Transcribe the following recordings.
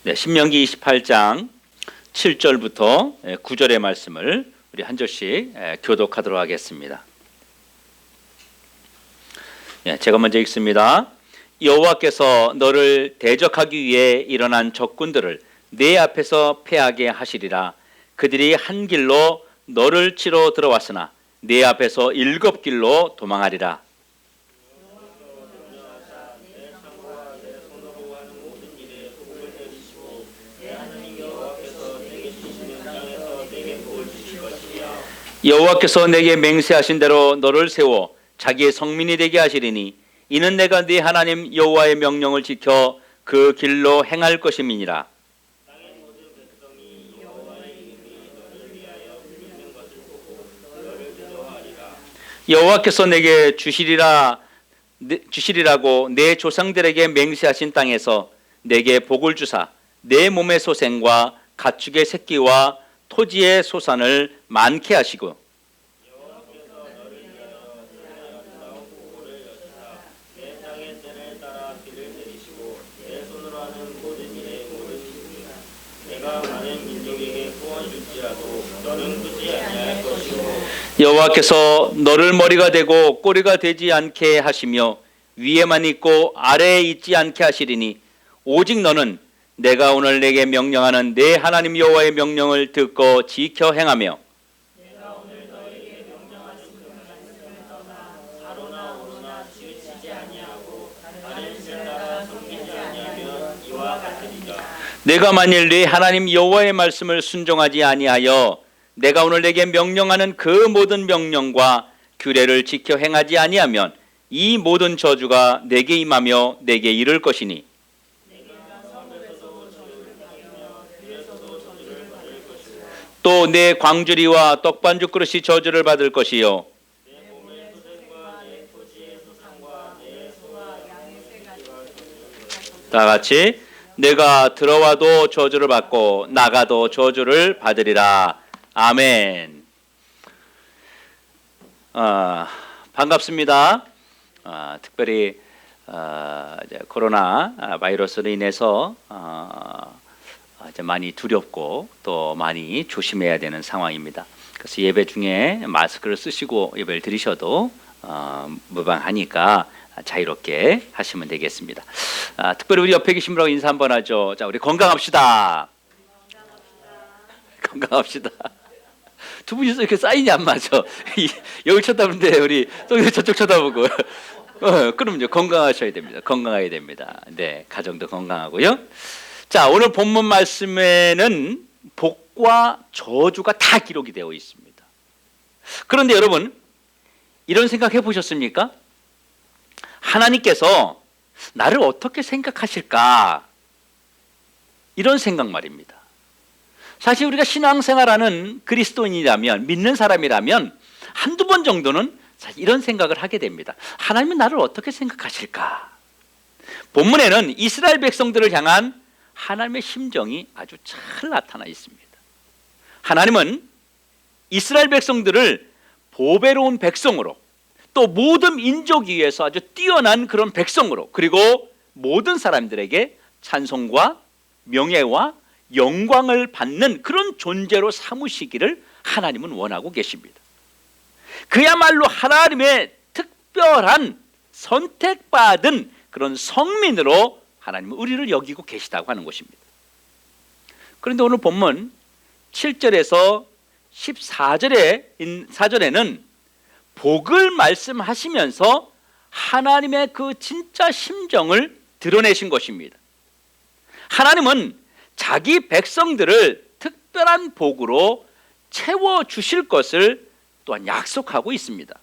네, 신명기 28장 7절부터 9절의 말씀을 우리 한 절씩 교독하도록 하겠습니다. 제가 먼저 읽습니다. 여호와께서 너를 대적하기 위해 일어난 적군들을 내 앞에서 패하게 하시리라. 그들이 한 길로 너를 치러 들어왔으나 내 앞에서 7길로 도망하리라. 여호와께서 내게 맹세하신 대로 너를 세워 자기의 성민이 되게 하시리니 이는 내가 네 하나님 여호와의 명령을 지켜 그 길로 행할 것임이니라. 여호와께서 내게 주시리라고 내 조상들에게 맹세하신 땅에서 내게 복을 주사 내 몸의 소생과 가축의 새끼와 토지의 소산을 많게 하시고 여호와께서 너를 머리가 되고 꼬리가 되지 않게 하시며 위에만 있고 아래에 있지 않게 하시리니 오직 너는 내가 오늘 내게 명령하는 내 하나님 여호와의 명령을 듣고 지켜 행하며 내가 오늘 너에게 명령하신 그 말씀을 떠나 가로나 오로나 치우치지 아니하고 다른 신을 따라 섬기지 아니하면 이와 같으리라. 내가 만일 네 하나님 여호와의 말씀을 순종하지 아니하여 내가 오늘 내게 명령하는 그 모든 명령과 규례를 지켜 행하지 아니하면 이 모든 저주가 내게 임하며 내게 이를 것이니 또 내 광주리와 떡반죽 그릇이 저주를 받을 것이요 다 같이 내가 들어와도 저주를 받고 나가도 저주를 받으리라. 아멘. 반갑습니다. 특별히 이제 코로나 바이러스로 인해서 이제 많이 두렵고 또 많이 조심해야 되는 상황입니다. 그래서 예배 중에 마스크를 쓰시고 예배를 드리셔도 무방하니까 자유롭게 하시면 되겠습니다. 특별히 우리 옆에 계신 분하고 인사 한번 하죠. 자, 우리 건강합시다. 건강합시다. 두 분이서 이렇게 사인이 안 맞아. 여기 쳐다보는데 우리 또 저쪽 쳐다보고. 그럼요. 건강하셔야 됩니다. 건강해야 됩니다. 네, 가정도 건강하고요. 자, 오늘 본문 말씀에는 복과 저주가 다 기록이 되어 있습니다. 그런데 여러분, 이런 생각 해보셨습니까? 하나님께서 나를 어떻게 생각하실까? 이런 생각 말입니다. 사실 우리가 신앙생활하는 그리스도인이라면, 믿는 사람이라면 한두 번 정도는 사실 이런 생각을 하게 됩니다. 하나님은 나를 어떻게 생각하실까? 본문에는 이스라엘 백성들을 향한 하나님의 심정이 아주 잘 나타나 있습니다. 하나님은 이스라엘 백성들을 보배로운 백성으로, 또 모든 민족 위에서 아주 뛰어난 그런 백성으로, 그리고 모든 사람들에게 찬송과 명예와 영광을 받는 그런 존재로 삼으시기를 하나님은 원하고 계십니다. 그야말로 하나님의 특별한 선택받은 그런 성민으로 하나님은 우리를 여기고 계시다고 하는 것입니다. 그런데 오늘 본문 7절에서 14절에는 복을 말씀하시면서 하나님의 그 진짜 심정을 드러내신 것입니다. 하나님은 자기 백성들을 특별한 복으로 채워주실 것을 또한 약속하고 있습니다.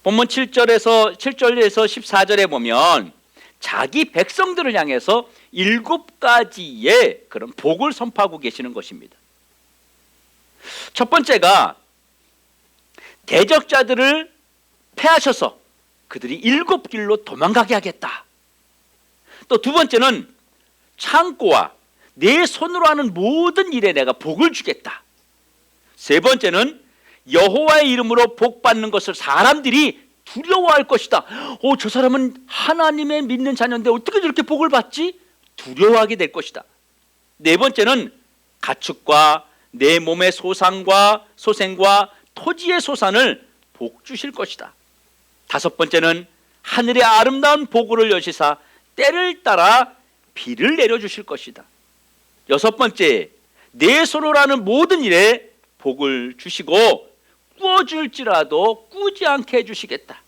본문 7절에서 14절에 보면 자기 백성들을 향해서 7가지의 그런 복을 선포하고 계시는 것입니다. 첫 번째가 대적자들을 패하셔서 그들이 7길로 도망가게 하겠다. 또 두 번째는 창고와 내 손으로 하는 모든 일에 내가 복을 주겠다. 세 번째는 여호와의 이름으로 복 받는 것을 사람들이 두려워할 것이다. 저 사람은 하나님의 믿는 자녀인데 어떻게 저렇게 복을 받지? 두려워하게 될 것이다. 네 번째는 가축과 내 몸의 소생과 토지의 소산을 복 주실 것이다. 다섯 번째는 하늘의 아름다운 보고를 여시사 때를 따라 비를 내려주실 것이다. 여섯 번째, 내 손으로 하는 모든 일에 복을 주시고 꾸어줄지라도 꾸지 않게 해주시겠다.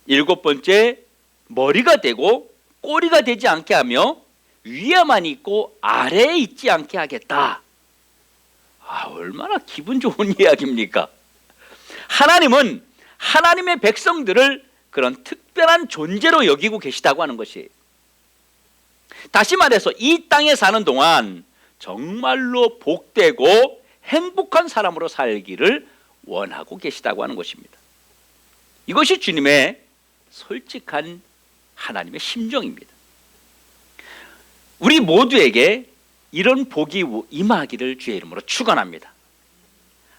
일곱 번째, 머리가 되고 꼬리가 되지 않게 하며 위에만 있고 아래에 있지 않게 하겠다. 얼마나 기분 좋은 이야기입니까? 하나님은 하나님의 백성들을 그런 특별한 존재로 여기고 계시다고 하는 것이에요. 다시 말해서 이 땅에 사는 동안 정말로 복되고 행복한 사람으로 살기를 원하고 계시다고 하는 것입니다. 이것이 주님의 솔직한 하나님의 심정입니다. 우리 모두에게 이런 복이 임하기를 주의 이름으로 축원합니다.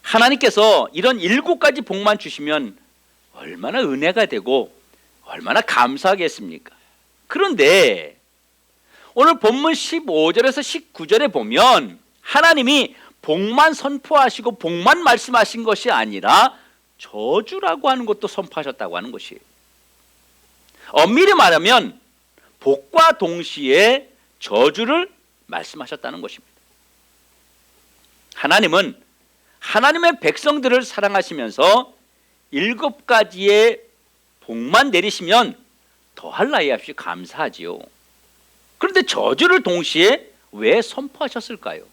하나님께서 이런 7가지 복만 주시면 얼마나 은혜가 되고 얼마나 감사하겠습니까? 그런데 오늘 본문 15절에서 19절에 보면 하나님이 복만 선포하시고 복만 말씀하신 것이 아니라 저주라고 하는 것도 선포하셨다고 하는 것이에요. 엄밀히 말하면 복과 동시에 저주를 말씀하셨다는 것입니다. 하나님은 하나님의 백성들을 사랑하시면서 7가지의 복만 내리시면 더할 나위 없이 감사하지요. 그런데 저주를 동시에 왜 선포하셨을까요?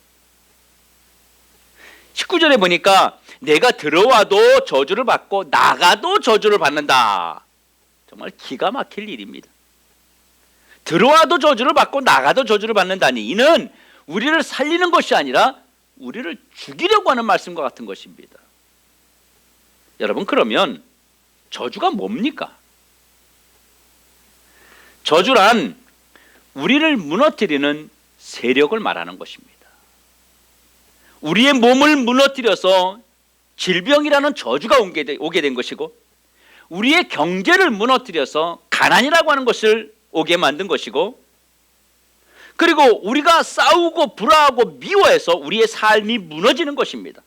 19절에 보니까 내가 들어와도 저주를 받고 나가도 저주를 받는다. 정말 기가 막힐 일입니다. 들어와도 저주를 받고 나가도 저주를 받는다니, 이는 우리를 살리는 것이 아니라 우리를 죽이려고 하는 말씀과 같은 것입니다. 여러분, 그러면 저주가 뭡니까? 저주란 우리를 무너뜨리는 세력을 말하는 것입니다. 우리의 몸을 무너뜨려서 질병이라는 저주가 오게 된 것이고, 우리의 경제를 무너뜨려서 가난이라고 하는 것을 오게 만든 것이고, 그리고 우리가 싸우고 불화하고 미워해서 우리의 삶이 무너지는 것입니다.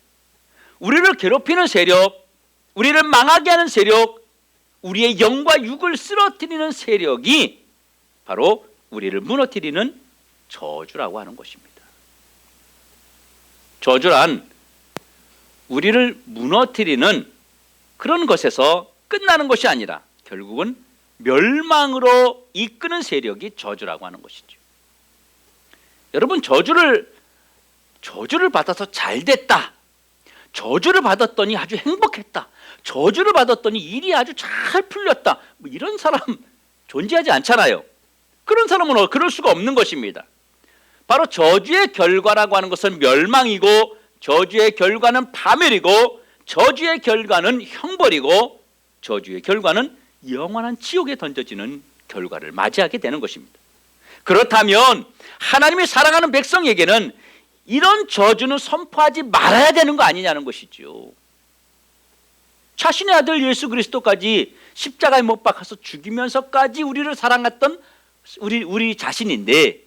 우리를 괴롭히는 세력, 우리를 망하게 하는 세력, 우리의 영과 육을 쓰러뜨리는 세력이 바로 우리를 무너뜨리는 저주라고 하는 것입니다. 저주란 우리를 무너뜨리는 그런 것에서 끝나는 것이 아니라 결국은 멸망으로 이끄는 세력이 저주라고 하는 것이죠. 여러분, 저주를 받아서 잘 됐다, 저주를 받았더니 아주 행복했다, 저주를 받았더니 일이 아주 잘 풀렸다, 이런 사람 존재하지 않잖아요. 그런 사람은 그럴 수가 없는 것입니다. 바로 저주의 결과라고 하는 것은 멸망이고, 저주의 결과는 파멸이고, 저주의 결과는 형벌이고, 저주의 결과는 영원한 지옥에 던져지는 결과를 맞이하게 되는 것입니다. 그렇다면 하나님이 사랑하는 백성에게는 이런 저주는 선포하지 말아야 되는 거 아니냐는 것이죠. 자신의 아들 예수 그리스도까지 십자가에 못 박아서 죽이면서까지 우리를 사랑했던 우리 자신인데,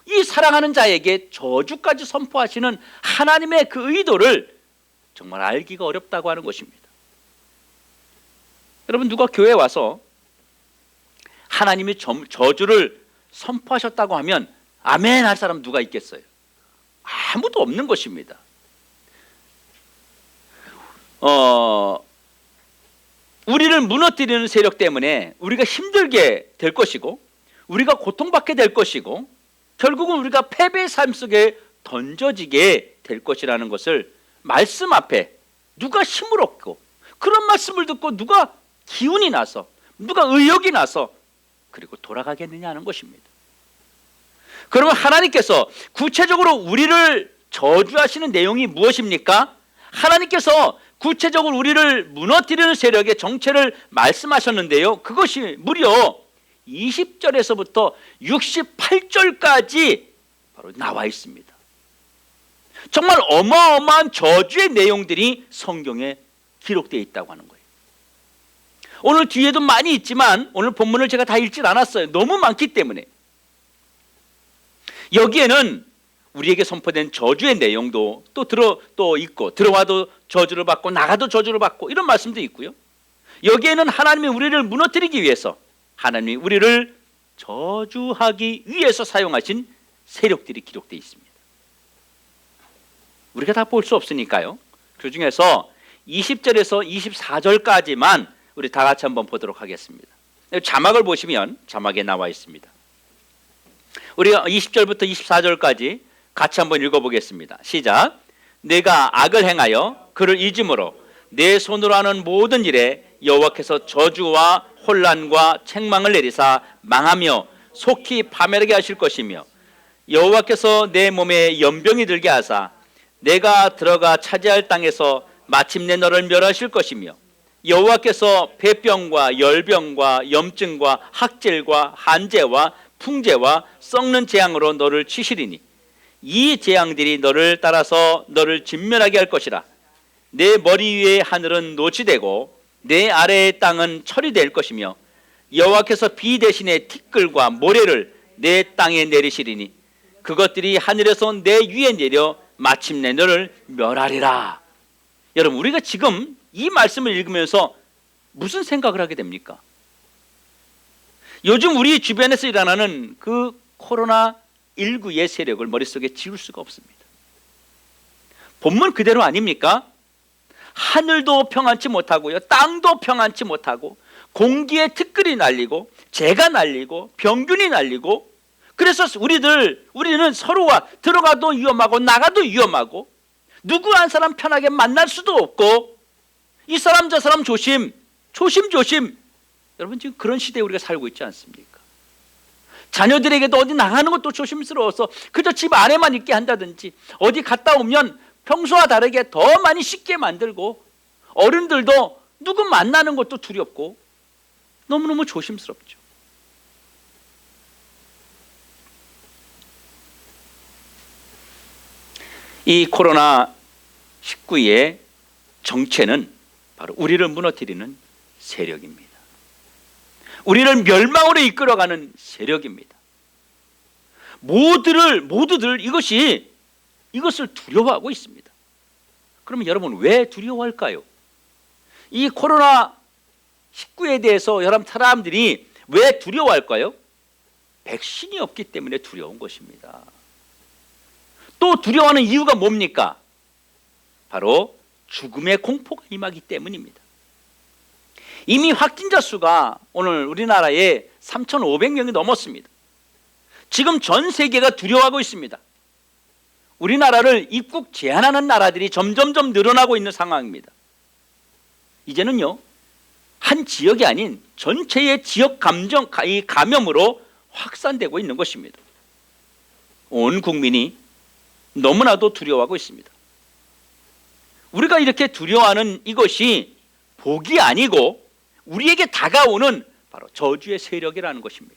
이 사랑하는 자에게 저주까지 선포하시는 하나님의 그 의도를 정말 알기가 어렵다고 하는 것입니다. 여러분, 누가 교회에 와서 하나님이 저주를 선포하셨다고 하면 아멘 할 사람 누가 있겠어요? 아무도 없는 것입니다. 우리를 무너뜨리는 세력 때문에 우리가 힘들게 될 것이고, 우리가 고통받게 될 것이고, 결국은 우리가 패배의 삶 속에 던져지게 될 것이라는 것을 말씀 앞에 누가 힘을 얻고, 그런 말씀을 듣고 누가 기운이 나서, 누가 의욕이 나서 그리고 돌아가겠느냐 하는 것입니다. 그러면 하나님께서 구체적으로 우리를 저주하시는 내용이 무엇입니까? 하나님께서 구체적으로 우리를 무너뜨리는 세력의 정체를 말씀하셨는데요, 그것이 무려 20절에서부터 68절까지 바로 나와 있습니다. 정말 어마어마한 저주의 내용들이 성경에 기록되어 있다고 하는 거예요. 오늘 뒤에도 많이 있지만 오늘 본문을 제가 다 읽질 않았어요. 너무 많기 때문에. 여기에는 우리에게 선포된 저주의 내용도 또 있고, 들어와도 저주를 받고 나가도 저주를 받고 이런 말씀도 있고요. 여기에는 하나님이 우리를 무너뜨리기 위해서, 하나님이 우리를 저주하기 위해서 사용하신 세력들이 기록되어 있습니다. 우리가 다 볼 수 없으니까요. 그 중에서 20절에서 24절까지만 우리 다 같이 한번 보도록 하겠습니다. 자막을 보시면 자막에 나와 있습니다. 우리가 20절부터 24절까지 같이 한번 읽어보겠습니다. 시작. 내가 악을 행하여 그를 잊음으로 내 손으로 하는 모든 일에 여호와께서 저주와 혼란과 책망을 내리사 망하며 속히 파멸하게 하실 것이며, 여호와께서 내 몸에 연병이 들게 하사 내가 들어가 차지할 땅에서 마침내 너를 멸하실 것이며, 여호와께서 폐병과 열병과 염증과 학질과 한재와 풍재와 썩는 재앙으로 너를 치시리니 이 재앙들이 너를 따라서 너를 진멸하게 할 것이라. 내 머리 위에 하늘은 노치되고 내 아래의 땅은 철이 될 것이며, 여호와께서 비 대신에 티끌과 모래를 내 땅에 내리시리니 그것들이 하늘에서 내 위에 내려 마침내 너를 멸하리라. 여러분, 우리가 지금 이 말씀을 읽으면서 무슨 생각을 하게 됩니까? 요즘 우리 주변에서 일어나는 그 코로나19의 세력을 머릿속에 지울 수가 없습니다. 본문 그대로 아닙니까? 하늘도 평안치 못하고요, 땅도 평안치 못하고, 공기에 티끌이 날리고 재가 날리고 병균이 날리고, 그래서 우리는 서로가 들어가도 위험하고 나가도 위험하고, 누구 한 사람 편하게 만날 수도 없고, 이 사람 저 사람 조심. 여러분, 지금 그런 시대에 우리가 살고 있지 않습니까? 자녀들에게도 어디 나가는 것도 조심스러워서 그저 집 안에만 있게 한다든지, 어디 갔다 오면 평소와 다르게 더 많이 씻게 만들고, 어른들도 누구 만나는 것도 두렵고 너무너무 조심스럽죠. 이 코로나19의 정체는 바로 우리를 무너뜨리는 세력입니다. 우리를 멸망으로 이끌어가는 세력입니다. 모두들 이것을 두려워하고 있습니다. 그러면 여러분, 왜 두려워할까요? 이 코로나19에 대해서 여러분 사람들이 왜 두려워할까요? 백신이 없기 때문에 두려운 것입니다. 또 두려워하는 이유가 뭡니까? 바로 죽음의 공포가 임하기 때문입니다. 이미 확진자 수가 오늘 우리나라에 3,500명이 넘었습니다. 지금 전 세계가 두려워하고 있습니다. 우리나라를 입국 제한하는 나라들이 점점점 늘어나고 있는 상황입니다. 이제는요, 한 지역이 아닌 전체의 지역 감염으로 확산되고 있는 것입니다. 온 국민이 너무나도 두려워하고 있습니다. 우리가 이렇게 두려워하는 이것이 복이 아니고 우리에게 다가오는 바로 저주의 세력이라는 것입니다.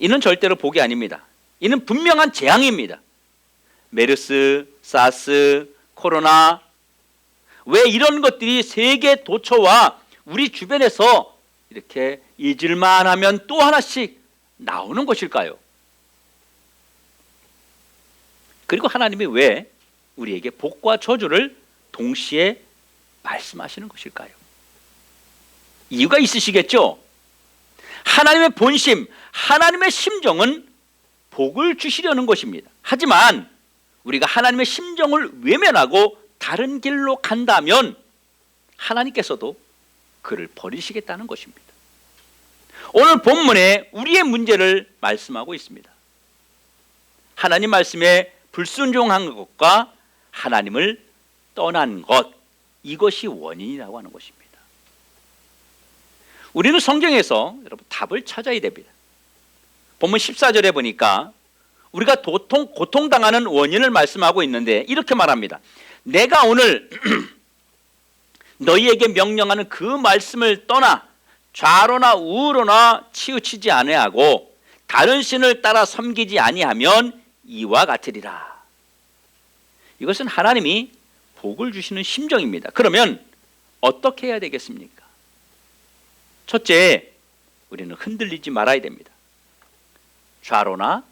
이는 절대로 복이 아닙니다. 이는 분명한 재앙입니다. 메르스, 사스, 코로나, 왜 이런 것들이 세계 도처와 우리 주변에서 이렇게 잊을만 하면 또 하나씩 나오는 것일까요? 그리고 하나님이 왜 우리에게 복과 저주를 동시에 말씀하시는 것일까요? 이유가 있으시겠죠? 하나님의 본심, 하나님의 심정은 복을 주시려는 것입니다. 하지만 우리가 하나님의 심정을 외면하고 다른 길로 간다면 하나님께서도 그를 버리시겠다는 것입니다. 오늘 본문에 우리의 문제를 말씀하고 있습니다. 하나님 말씀에 불순종한 것과 하나님을 떠난 것, 이것이 원인이라고 하는 것입니다. 우리는 성경에서 여러분 답을 찾아야 됩니다. 본문 14절에 보니까 우리가 고통당하는 원인을 말씀하고 있는데 이렇게 말합니다. 내가 오늘 너희에게 명령하는 그 말씀을 떠나 좌로나 우로나 치우치지 아니하고 다른 신을 따라 섬기지 아니하면 이와 같으리라. 이것은 하나님이 복을 주시는 심정입니다. 그러면 어떻게 해야 되겠습니까? 첫째, 우리는 흔들리지 말아야 됩니다. 좌로나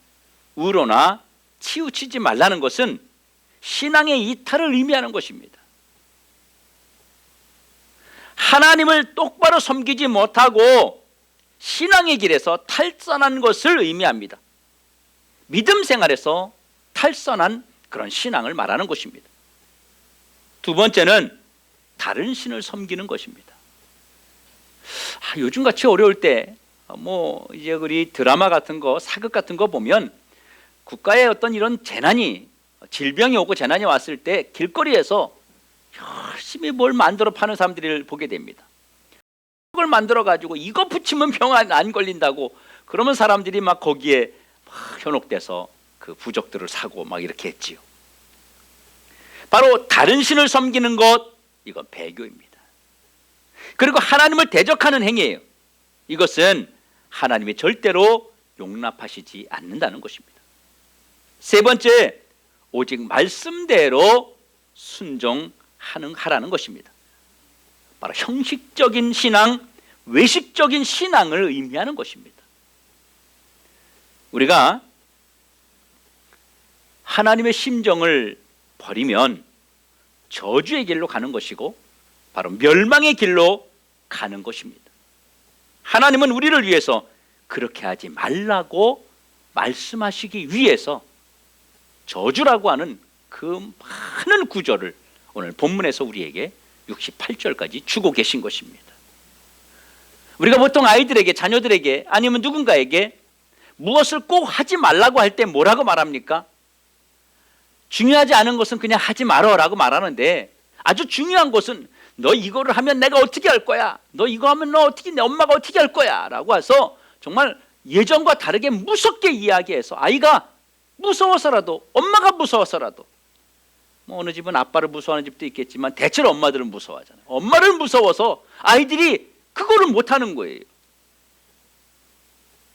우로나 치우치지 말라는 것은 신앙의 이탈을 의미하는 것입니다. 하나님을 똑바로 섬기지 못하고 신앙의 길에서 탈선한 것을 의미합니다. 믿음 생활에서 탈선한 그런 신앙을 말하는 것입니다. 두 번째는 다른 신을 섬기는 것입니다. 요즘같이 어려울 때 이제 우리 드라마 같은 거, 사극 같은 거 보면 국가에 어떤 이런 재난이, 질병이 오고 재난이 왔을 때 길거리에서 열심히 뭘 만들어 파는 사람들을 보게 됩니다. 그걸 만들어 가지고 이거 붙이면 병 안 걸린다고, 그러면 사람들이 막 거기에 막 현혹돼서 그 부적들을 사고 막 이렇게 했지요. 바로 다른 신을 섬기는 것, 이건 배교입니다. 그리고 하나님을 대적하는 행위예요. 이것은 하나님이 절대로 용납하시지 않는다는 것입니다. 세 번째, 오직 말씀대로 순종하라는 것입니다. 바로 형식적인 신앙, 외식적인 신앙을 의미하는 것입니다. 우리가 하나님의 심정을 버리면 저주의 길로 가는 것이고 바로 멸망의 길로 가는 것입니다. 하나님은 우리를 위해서 그렇게 하지 말라고 말씀하시기 위해서 저주라고 하는 그 많은 구절을 오늘 본문에서 우리에게 68절까지 주고 계신 것입니다. 우리가 보통 아이들에게, 자녀들에게, 아니면 누군가에게 무엇을 꼭 하지 말라고 할 때 뭐라고 말합니까? 중요하지 않은 것은 그냥 하지 말아라고 말하는데, 아주 중요한 것은 너 이거를 하면 내가 어떻게 할 거야, 너 이거 하면 내 엄마가 어떻게 할 거야 라고 해서 정말 예전과 다르게 무섭게 이야기해서 아이가 무서워서라도, 엄마가 무서워서라도, 어느 집은 아빠를 무서워하는 집도 있겠지만 대체로 엄마들은 무서워하잖아요. 엄마를 무서워서 아이들이 그거를 못하는 거예요.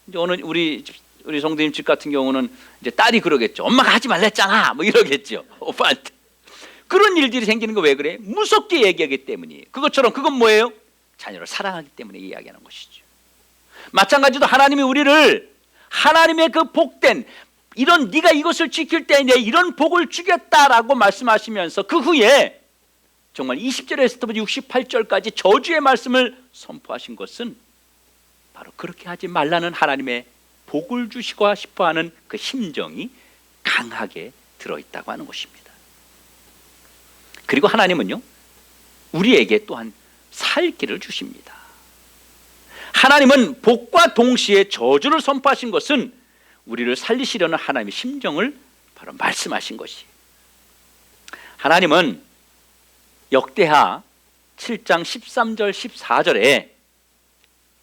이제 오늘 우리 성도님 집 같은 경우는 이제 딸이 그러겠죠. 엄마가 하지 말랬잖아, 이러겠죠, 오빠한테. 그런 일들이 생기는 거 왜 그래? 무섭게 얘기하기 때문이에요. 그것처럼 그건 뭐예요? 자녀를 사랑하기 때문에 이야기하는 것이죠. 마찬가지로 하나님이 우리를 하나님의 그 복된 이런, 네가 이것을 지킬 때 내 이런 복을 주겠다라고 말씀하시면서 그 후에 정말 20절에서부터 68절까지 저주의 말씀을 선포하신 것은 바로 그렇게 하지 말라는 하나님의 복을 주시고 싶어하는 그 심정이 강하게 들어있다고 하는 것입니다. 그리고 하나님은요, 우리에게 또한 살 길을 주십니다. 하나님은 복과 동시에 저주를 선포하신 것은 우리를 살리시려는 하나님의 심정을 바로 말씀하신 것이에요. 하나님은 역대하 7장 13절 14절에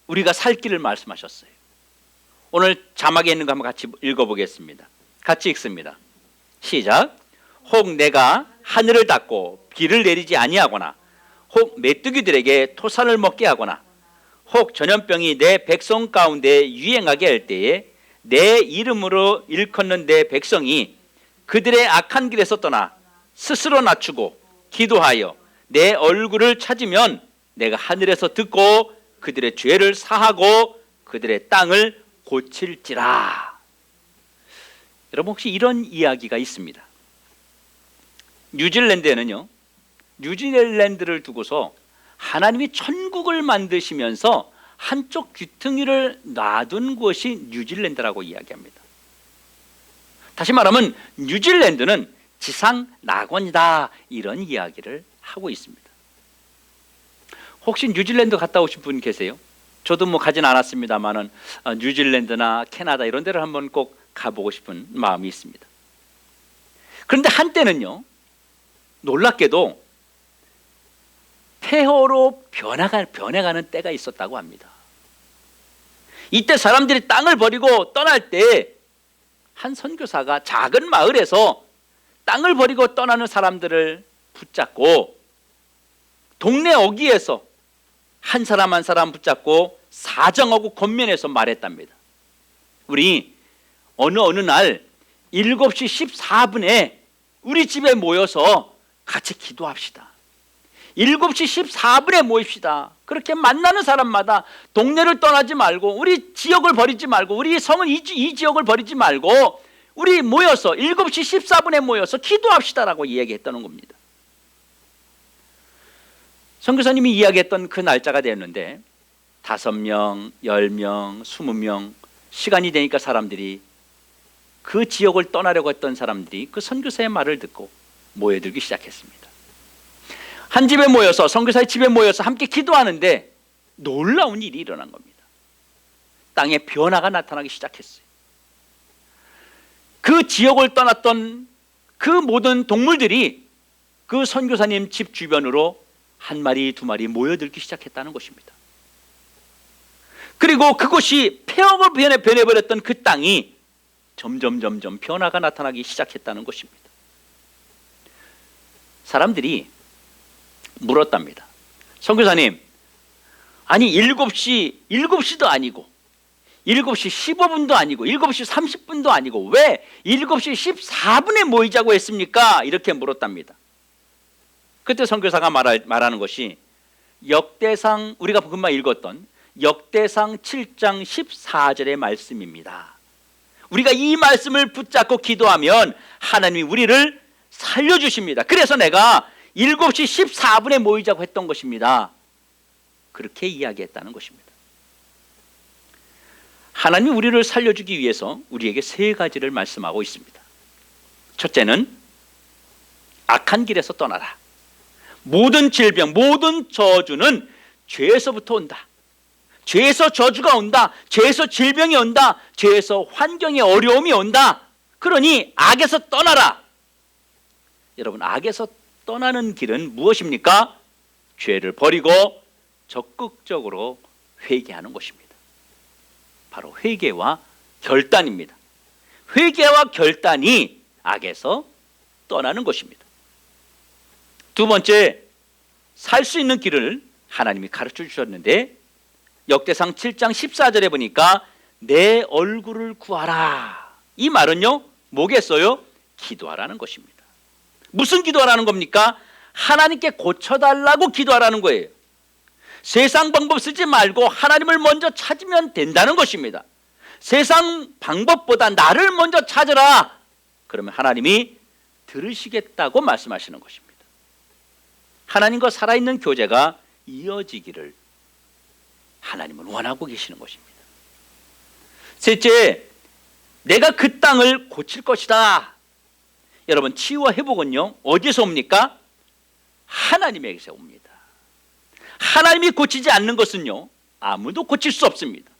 우리가 살 길을 말씀하셨어요. 오늘 자막에 있는 거 한번 같이 읽어보겠습니다. 같이 읽습니다. 시작. 혹 내가 하늘을 닫고 비를 내리지 아니하거나, 혹 메뚜기들에게 토산을 먹게 하거나, 혹 전염병이 내 백성 가운데 유행하게 할 때에 내 이름으로 일컫는 내 백성이 그들의 악한 길에서 떠나 스스로 낮추고 기도하여 내 얼굴을 찾으면 내가 하늘에서 듣고 그들의 죄를 사하고 그들의 땅을 고칠지라. 여러분, 혹시 이런 이야기가 있습니다. 뉴질랜드에는요, 뉴질랜드를 두고서 하나님이 천국을 만드시면서 한쪽 귀퉁이를 놔둔 곳이 뉴질랜드라고 이야기합니다. 다시 말하면 뉴질랜드는 지상 낙원이다, 이런 이야기를 하고 있습니다. 혹시 뉴질랜드 갔다 오신 분 계세요? 저도 가진 않았습니다만은 뉴질랜드나 캐나다 이런 데를 한번 꼭 가보고 싶은 마음이 있습니다. 그런데 한때는요, 놀랍게도 폐허로 변해가는 때가 있었다고 합니다. 이때 사람들이 땅을 버리고 떠날 때 한 선교사가 작은 마을에서 땅을 버리고 떠나는 사람들을 붙잡고 동네 어귀에서 한 사람 한 사람 붙잡고 사정하고 권면해서 말했답니다. 우리 어느 날 7시 14분에 우리 집에 모여서 같이 기도합시다. 7시 14분에 모입시다. 그렇게 만나는 사람마다 동네를 떠나지 말고, 우리 지역을 버리지 말고, 우리 성은 이 지역을 버리지 말고 우리 모여서 7시 14분에 모여서 기도합시다라고 이야기했다는 겁니다. 선교사님이 이야기했던 그 날짜가 되었는데 5명, 10명, 20명 시간이 되니까 사람들이 그 지역을 떠나려고 했던 사람들이 그 선교사의 말을 듣고 모여들기 시작했습니다. 한 집에 모여서 선교사의 집에 모여서 함께 기도하는데 놀라운 일이 일어난 겁니다. 땅에 변화가 나타나기 시작했어요. 그 지역을 떠났던 그 모든 동물들이 그 선교사님 집 주변으로 한 마리, 두 마리 모여들기 시작했다는 것입니다. 그리고 그곳이 폐허로 변해버렸던 그 땅이 점점 변화가 나타나기 시작했다는 것입니다. 사람들이 물었답니다. 선교사님, 아니 7시도 아니고 7시 15분도 아니고 7시 30분도 아니고 왜 7시 14분에 모이자고 했습니까? 이렇게 물었답니다. 그때 선교사가 말하는 것이 역대상, 우리가 금방 읽었던 역대상 7장 14절의 말씀입니다. 우리가 이 말씀을 붙잡고 기도하면 하나님이 우리를 살려주십니다. 그래서 내가 7시 14분에 모이자고 했던 것입니다. 그렇게 이야기했다는 것입니다. 하나님이 우리를 살려주기 위해서 우리에게 3가지를 말씀하고 있습니다. 첫째는 악한 길에서 떠나라. 모든 질병, 모든 저주는 죄에서부터 온다. 죄에서 저주가 온다. 죄에서 질병이 온다. 죄에서 환경의 어려움이 온다. 그러니 악에서 떠나라. 여러분, 악에서 떠나는 길은 무엇입니까? 죄를 버리고 적극적으로 회개하는 것입니다. 바로 회개와 결단입니다. 회개와 결단이 악에서 떠나는 것입니다. 두 번째, 살 수 있는 길을 하나님이 가르쳐 주셨는데 역대상 7장 14절에 보니까 내 얼굴을 구하라. 이 말은요, 뭐겠어요? 기도하라는 것입니다. 무슨 기도하라는 겁니까? 하나님께 고쳐달라고 기도하라는 거예요. 세상 방법 쓰지 말고 하나님을 먼저 찾으면 된다는 것입니다. 세상 방법보다 나를 먼저 찾으라. 그러면 하나님이 들으시겠다고 말씀하시는 것입니다. 하나님과 살아있는 교제가 이어지기를 하나님은 원하고 계시는 것입니다. 셋째, 내가 그 땅을 고칠 것이다. 여러분, 치유와 회복은요, 어디서 옵니까? 하나님에게서 옵니다. 하나님이 고치지 않는 것은요, 아무도 고칠 수 없습니다.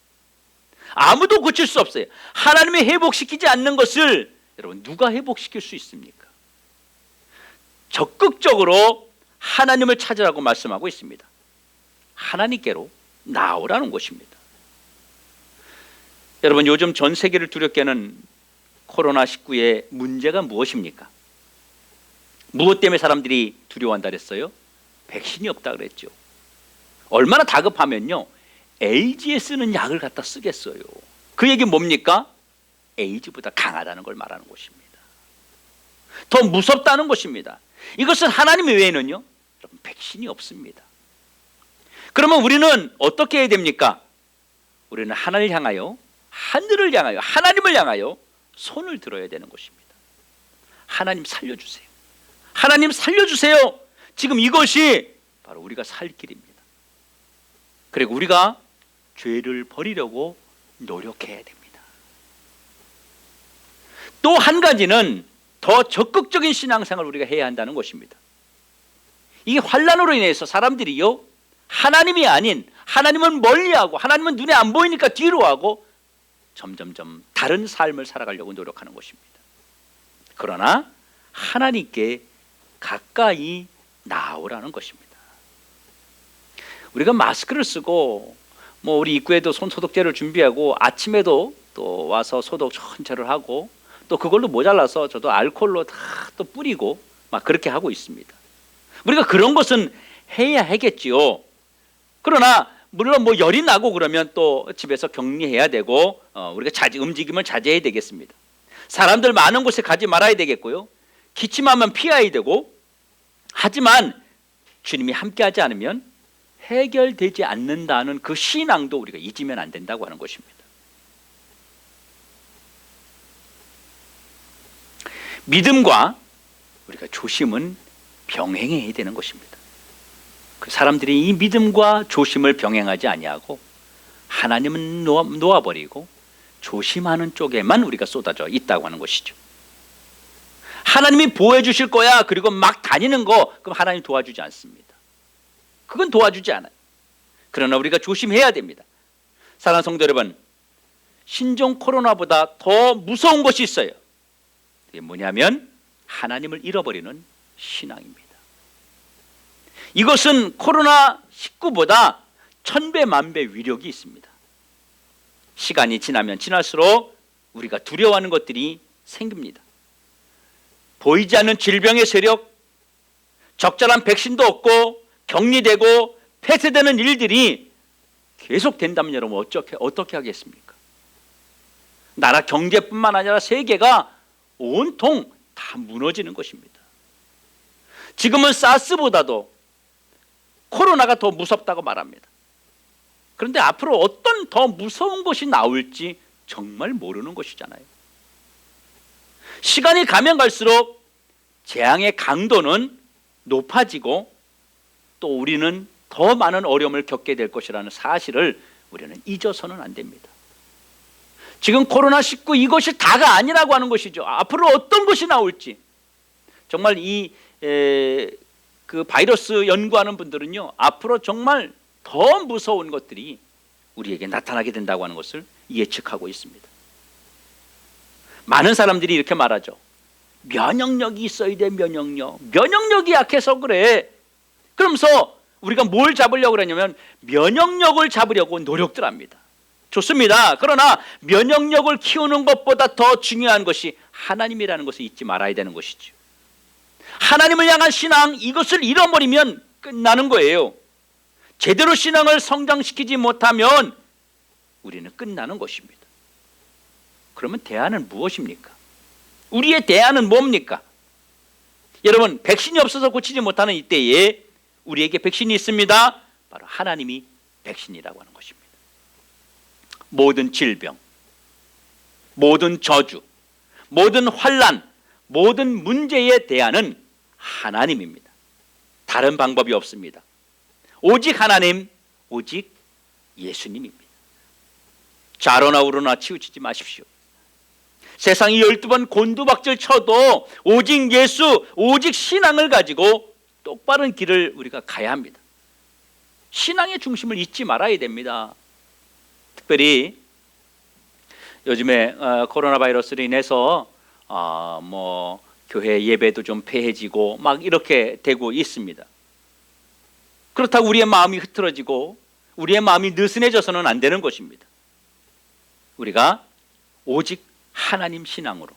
아무도 고칠 수 없어요. 하나님이 회복시키지 않는 것을 여러분, 누가 회복시킬 수 있습니까? 적극적으로 하나님을 찾으라고 말씀하고 있습니다. 하나님께로 나오라는 것입니다. 여러분, 요즘 전 세계를 두렵게 하는 코로나19의 문제가 무엇입니까? 무엇 때문에 사람들이 두려워한다 그랬어요? 백신이 없다 그랬죠. 얼마나 다급하면요, 에이즈에 쓰는 약을 갖다 쓰겠어요. 그 얘기 뭡니까? 에이즈보다 강하다는 걸 말하는 것입니다. 더 무섭다는 것입니다. 이것은 하나님 외에는요, 여러분, 백신이 없습니다. 그러면 우리는 어떻게 해야 됩니까? 우리는 하늘을 향하여, 하늘을 향하여, 하나님을 향하여 손을 들어야 되는 것입니다. 하나님 살려주세요. 하나님 살려주세요. 지금 이것이 바로 우리가 살 길입니다. 그리고 우리가 죄를 버리려고 노력해야 됩니다. 또 한 가지는 더 적극적인 신앙생활을 우리가 해야 한다는 것입니다. 이 환난으로 인해서 사람들이요, 하나님이 아닌, 하나님은 멀리하고 하나님은 눈에 안 보이니까 뒤로하고 점점점 다른 삶을 살아가려고 노력하는 것입니다. 그러나 하나님께 가까이 나오라는 것입니다. 우리가 마스크를 쓰고 우리 입구에도 손소독제를 준비하고 아침에도 또 와서 소독 전체를 하고 또 그걸로 모자라서 저도 알코올로 다 또 뿌리고 막 그렇게 하고 있습니다. 우리가 그런 것은 해야 하겠지요. 그러나 물론 열이 나고 그러면 또 집에서 격리해야 되고 우리가 움직임을 자제해야 되겠습니다. 사람들 많은 곳에 가지 말아야 되겠고요. 기침하면 피해야 되고, 하지만 주님이 함께하지 않으면 해결되지 않는다는 그 신앙도 우리가 잊으면 안 된다고 하는 것입니다. 믿음과 우리가 조심은 병행해야 되는 것입니다. 그 사람들이 이 믿음과 조심을 병행하지 아니하고 하나님은 놓아버리고 조심하는 쪽에만 우리가 쏟아져 있다고 하는 것이죠. 하나님이 보호해 주실 거야 그리고 막 다니는 거, 그럼 하나님 도와주지 않습니다. 그건 도와주지 않아요. 그러나 우리가 조심해야 됩니다. 사랑하는 성도 여러분, 신종 코로나보다 더 무서운 것이 있어요. 그게 뭐냐면 하나님을 잃어버리는 신앙입니다. 이것은 코로나19보다 1000배 만배 위력이 있습니다. 시간이 지나면 지날수록 우리가 두려워하는 것들이 생깁니다. 보이지 않는 질병의 세력, 적절한 백신도 없고 격리되고 폐쇄되는 일들이 계속 된다면 여러분 어떻게 하겠습니까? 나라 경제뿐만 아니라 세계가 온통 다 무너지는 것입니다. 지금은 사스보다도 코로나가 더 무섭다고 말합니다. 그런데 앞으로 어떤 더 무서운 것이 나올지 정말 모르는 것이잖아요. 시간이 가면 갈수록 재앙의 강도는 높아지고 또 우리는 더 많은 어려움을 겪게 될 것이라는 사실을 우리는 잊어서는 안 됩니다. 지금 코로나19 이것이 다가 아니라고 하는 것이죠. 앞으로 어떤 것이 나올지 정말 그 바이러스 연구하는 분들은요, 앞으로 정말 더 무서운 것들이 우리에게 나타나게 된다고 하는 것을 예측하고 있습니다. 많은 사람들이 이렇게 말하죠. 면역력이 있어야 돼. 면역력이 약해서 그래. 그러면서 우리가 뭘 잡으려고 그러냐면 면역력을 잡으려고 노력들 합니다. 좋습니다. 그러나 면역력을 키우는 것보다 더 중요한 것이 하나님이라는 것을 잊지 말아야 되는 것이죠. 하나님을 향한 신앙, 이것을 잃어버리면 끝나는 거예요. 제대로 신앙을 성장시키지 못하면 우리는 끝나는 것입니다. 그러면 대안은 무엇입니까? 우리의 대안은 뭡니까? 여러분, 백신이 없어서 고치지 못하는 이때에 우리에게 백신이 있습니다. 바로 하나님이 백신이라고 하는 것입니다. 모든 질병, 모든 저주, 모든 환난, 모든 문제의 대안은 하나님입니다. 다른 방법이 없습니다. 오직 하나님, 오직 예수님입니다. 좌로나 우로나 치우치지 마십시오. 세상이 12번 곤두박질 쳐도 오직 예수, 오직 신앙을 가지고 똑바른 길을 우리가 가야 합니다. 신앙의 중심을 잊지 말아야 됩니다. 특별히 요즘에 코로나 바이러스로 인해서 교회 예배도 좀 폐해지고 막 이렇게 되고 있습니다. 그렇다고 우리의 마음이 흐트러지고 우리의 마음이 느슨해져서는 안 되는 것입니다. 우리가 오직 하나님 신앙으로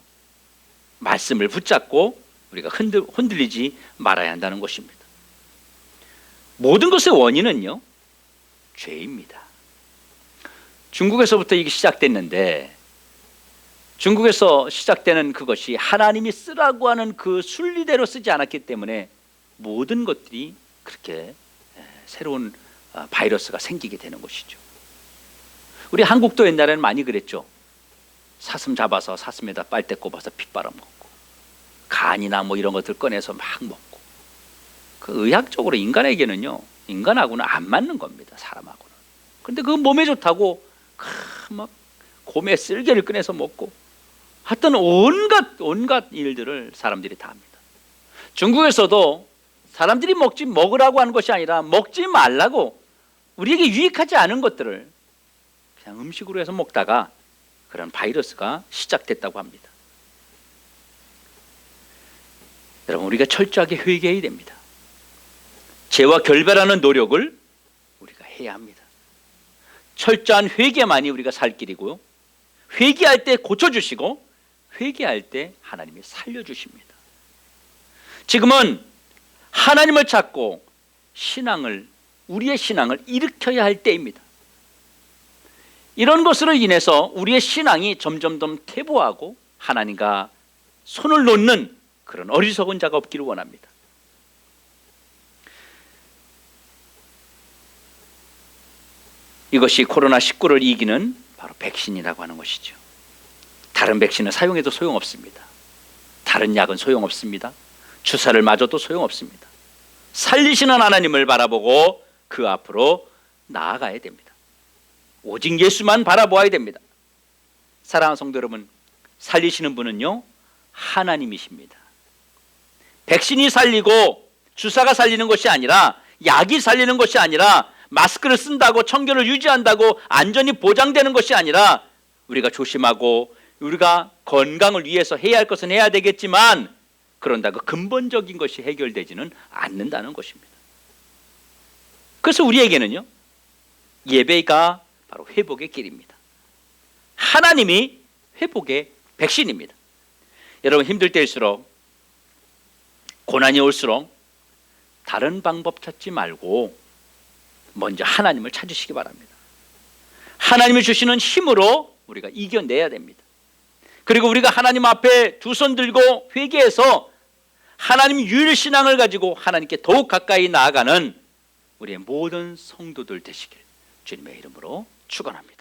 말씀을 붙잡고 우리가 흔들리지 말아야 한다는 것입니다. 모든 것의 원인은요, 죄입니다. 중국에서부터 이게 시작됐는데 중국에서 시작되는 그것이 하나님이 쓰라고 하는 그 순리대로 쓰지 않았기 때문에 모든 것들이 그렇게 새로운 바이러스가 생기게 되는 것이죠. 우리 한국도 옛날에는 많이 그랬죠. 사슴 잡아서 사슴에다 빨대 꼽아서 피 빨아먹고 간이나 이런 것들 꺼내서 막 먹고, 그 의학적으로 인간에게는요, 인간하고는 안 맞는 겁니다. 사람하고는. 그런데 그 몸에 좋다고 막 곰의 쓸개를 꺼내서 먹고 하여튼 온갖 일들을 사람들이 다 합니다. 중국에서도 사람들이 먹으라고 하는 것이 아니라 먹지 말라고 우리에게 유익하지 않은 것들을 그냥 음식으로 해서 먹다가 그런 바이러스가 시작됐다고 합니다. 여러분, 우리가 철저하게 회개해야 됩니다. 죄와 결별하는 노력을 우리가 해야 합니다. 철저한 회개만이 우리가 살 길이고요, 회개할 때 고쳐주시고 회개할 때 하나님이 살려주십니다. 지금은 하나님을 찾고 우리의 신앙을 일으켜야 할 때입니다. 이런 것으로 인해서 우리의 신앙이 점점 더 퇴보하고 하나님과 손을 놓는 그런 어리석은 자가 없기를 원합니다. 이것이 코로나19를 이기는 바로 백신이라고 하는 것이죠. 다른 백신은 사용해도 소용없습니다. 다른 약은 소용없습니다. 주사를 맞아도 소용없습니다. 살리시는 하나님을 바라보고 그 앞으로 나아가야 됩니다. 오직 예수만 바라보아야 됩니다. 사랑하는 성도 여러분, 살리시는 분은요 하나님이십니다. 백신이 살리고 주사가 살리는 것이 아니라, 약이 살리는 것이 아니라, 마스크를 쓴다고 청결을 유지한다고 안전이 보장되는 것이 아니라, 우리가 조심하고 우리가 건강을 위해서 해야 할 것은 해야 되겠지만, 그런다고 근본적인 것이 해결되지는 않는다는 것입니다. 그래서 우리에게는요 예배가 바로 회복의 길입니다. 하나님이 회복의 백신입니다. 여러분, 힘들 때일수록, 고난이 올수록 다른 방법 찾지 말고 먼저 하나님을 찾으시기 바랍니다. 하나님이 주시는 힘으로 우리가 이겨내야 됩니다. 그리고 우리가 하나님 앞에 두 손 들고 회개해서 하나님 유일신앙을 가지고 하나님께 더욱 가까이 나아가는 우리의 모든 성도들 되시길 주님의 이름으로 축원합니다.